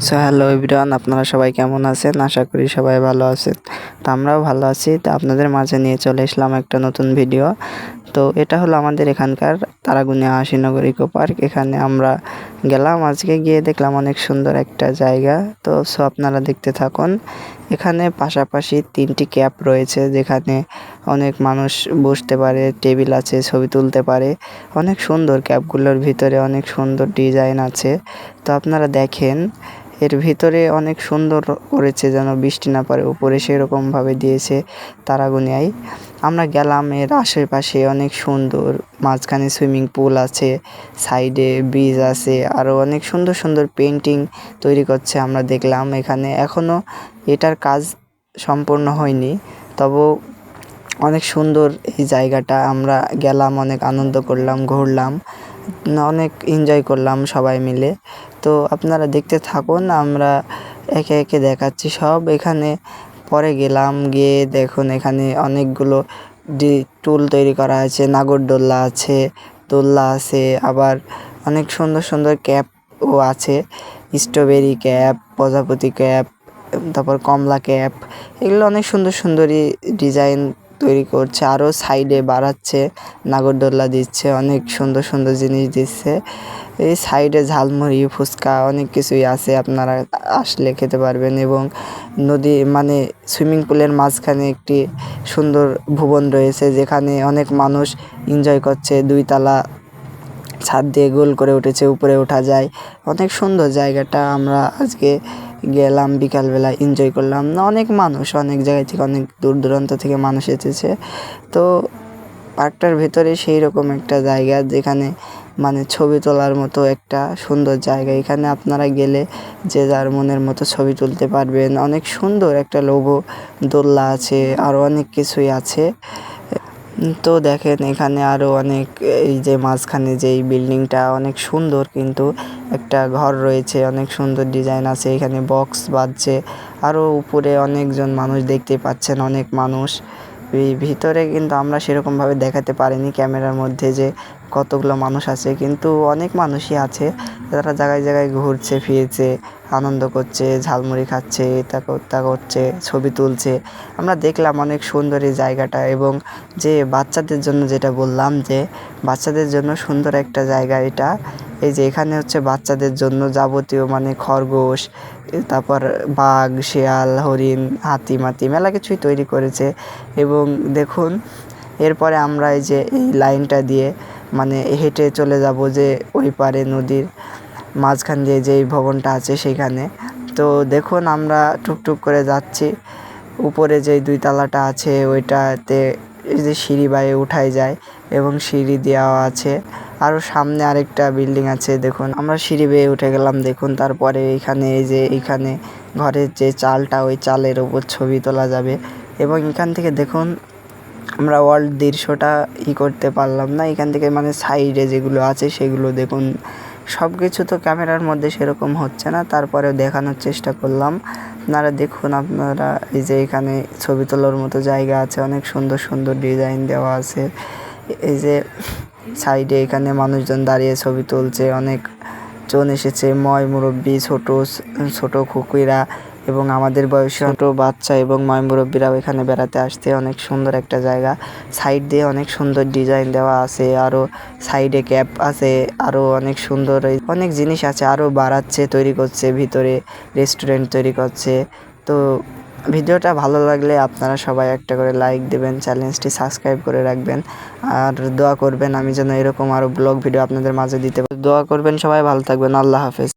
So hello everyone, আপনারা সবাই কেমন আছেন? আশা করি সবাই ভালো আছেন। তো আমরাও ভালো আছি। তো আপনাদের মাঝে নিয়ে চলে এসলাম একটা নতুন ভিডিও। তো এটা হলো আমাদের এখানকার তারাগুনিয়া আশিনগর ইকো পার্ক। এখানে আমরা গেলাম, আজকে গিয়ে দেখলাম অনেক সুন্দর একটা জায়গা। তো আপনারা দেখতে থাকুন। এখানে পাশাপাশি 3টি ক্যাপ রয়েছে, যেখানে অনেক মানুষ বসতে পারে, টেবিল আছে, ছবি তুলতে পারে। অনেক সুন্দর, ক্যাপগুলোর ভিতরে অনেক সুন্দর ডিজাইন আছে। তো আপনারা দেখেন, এর ভিতরে অনেক সুন্দর করেছে যেন বৃষ্টি না পড়ে, উপরে সেরকমভাবে দিয়েছে তারাগুনিয়ায়। আমরা গেলাম, এর আশেপাশে অনেক সুন্দর, মাঝখানে সুইমিং পুল আছে, সাইডে ব্রিজ আছে, আরও অনেক সুন্দর সুন্দর পেন্টিং তৈরি করছে। আমরা দেখলাম এখানে এখনও এটার কাজ সম্পূর্ণ হয়নি, তবু অনেক সুন্দর এই জায়গাটা। আমরা গেলাম, অনেক আনন্দ করলাম, ঘুরলাম, অনেক এনজয় করলাম সবাই মিলে। তো আপনারা দেখতে থাকুন, আমরা একে একে দেখাচ্ছি সব। এখানে পরে গেলাম, গিয়ে দেখুন এখানে অনেকগুলো টুল তৈরি করা আছে, নাগরদোল্লা আছে, দোল্লা আছে, আবার অনেক সুন্দর সুন্দর ক্যাপও আছে, স্ট্রবেরি ক্যাপ, প্রজাপতি ক্যাপ, তারপর কমলা ক্যাপ। এগুলো অনেক সুন্দর সুন্দরই ডিজাইন তৈরি করছে, আরও সাইডে বাড়াচ্ছে, নাগরদোল্লা দিচ্ছে, অনেক সুন্দর সুন্দর জিনিস দিচ্ছে। এই সাইডে ঝালমুড়ি, ফুচকা, অনেক কিছুই আছে, আপনারা আসলে খেতে পারবেন। এবং নদী মানে সুইমিং পুলের মাঝখানে একটি সুন্দর ভবন রয়েছে, যেখানে অনেক মানুষ এনজয় করছে। 2 তলা ছাদ দিয়ে গোল করে উঠেছে, উপরে ওঠা যায়, অনেক সুন্দর জায়গাটা। আমরা আজকে গেলাম, বিকালবেলা এনজয় করলাম। অনেক মানুষ, অনেক জায়গা থেকে, অনেক দূর দূরান্ত থেকে মানুষ এসেছে। তো পার্কটার ভেতরে সেই রকম একটা জায়গা, যেখানে মানে ছবি তোলার মতো একটা সুন্দর জায়গা। এখানে আপনারা গেলে যে যার মনের মতো ছবি তুলতে পারবেন। অনেক সুন্দর একটা লোগো দোলনা আছে, আরও অনেক কিছুই আছে। তো দেখেন এখানে আরও অনেক, এই যে মাঝখানে যেই বিল্ডিংটা অনেক সুন্দর, কিন্তু একটা ঘর রয়েছে, অনেক সুন্দর ডিজাইন আছে। এখানে বক্স বাজছে, আরও উপরে অনেকজন মানুষ দেখতে পাচ্ছেন, অনেক মানুষ। ভিতরে কিন্তু আমরা সেরকমভাবে দেখাতে পারিনি ক্যামেরার মধ্যে যে কতগুলো মানুষ আছে, কিন্তু অনেক মানুষই আছে, যারা জায়গায় জায়গায় ঘুরছে ফিরছে, আনন্দ করছে, ঝালমুড়ি খাচ্ছে, তা করছে, ছবি তুলছে। আমরা দেখলাম অনেক সুন্দর এই জায়গাটা। এবং যে বাচ্চাদের জন্য, যেটা বললাম যে বাচ্চাদের জন্য সুন্দর একটা জায়গা এটা। এই যে এখানে হচ্ছে বাচ্চাদের জন্য যাবতীয় মানে খরগোশ, তারপর বাঘ, শেয়াল, হরিণ, হাতি মাতি মেলা কিছুই তৈরি করেছে। এবং দেখুন, এরপরে আমরা এই যে এই লাইনটা দিয়ে মানে হেঁটে চলে যাব যে ওই পারে নদীর মাঝখান দিয়ে যেই ভবনটা আছে সেখানে। তো দেখুন আমরা টুকটুক করে যাচ্ছি, উপরে যেই 2 তলাটা আছে ওইটাতে এই যে সিঁড়ি বায়ে উঠাই যায়, এবং সিঁড়ি দেওয়া আছে। আরও সামনে আরেকটা বিল্ডিং আছে, দেখুন আমরা সিঁড়ি বেয়ে উঠে গেলাম। দেখুন তারপরে এইখানে এই যে এইখানে ঘরের যে চালটা, ওই চালের ওপর ছবি তোলা যাবে। এবং এখান থেকে দেখুন, আমরা ওয়ার্ল্ড দৃশ্যটা করতে পারলাম না এখান থেকে, মানে সাইডে যেগুলো আছে সেগুলো দেখুন। সব কিছু তো ক্যামেরার মধ্যে সেরকম হচ্ছে না, তারপরেও দেখানোর চেষ্টা করলাম। আপনারা দেখুন, আপনারা এই যে এখানে ছবি তোলার মতো জায়গা আছে, অনেক সুন্দর সুন্দর ডিজাইন দেওয়া আছে। এই যে সাইডে এখানে মানুষজন দাঁড়িয়ে ছবি তুলছে, অনেক জন এসেছে, মুরব্বী, ছোট খুকুইরা, এবং আমাদের বয়সী ছোটো বাচ্চা এবং মুরব্বীরাও এখানে বেড়াতে আসতে। অনেক সুন্দর একটা জায়গা, সাইড দিয়ে অনেক সুন্দর ডিজাইন দেওয়া আছে, আরও সাইডে ক্যাপ আছে, আরও অনেক সুন্দর অনেক জিনিস আছে, আরও বাড়াচ্ছে, তৈরি করছে, ভিতরে রেস্টুরেন্ট তৈরি করছে। তো ভিডিওটা ভালো লাগলে আপনারা সবাই একটা করে লাইক দেবেন, চ্যানেলটি সাবস্ক্রাইব করে রাখবেন, আর দোয়া করবেন আমি যেন এরকম আরও ব্লগ ভিডিও আপনাদের মাঝে দিতে পারি। দোয়া করবেন, সবাই ভালো থাকবেন, আল্লাহ হাফেজ।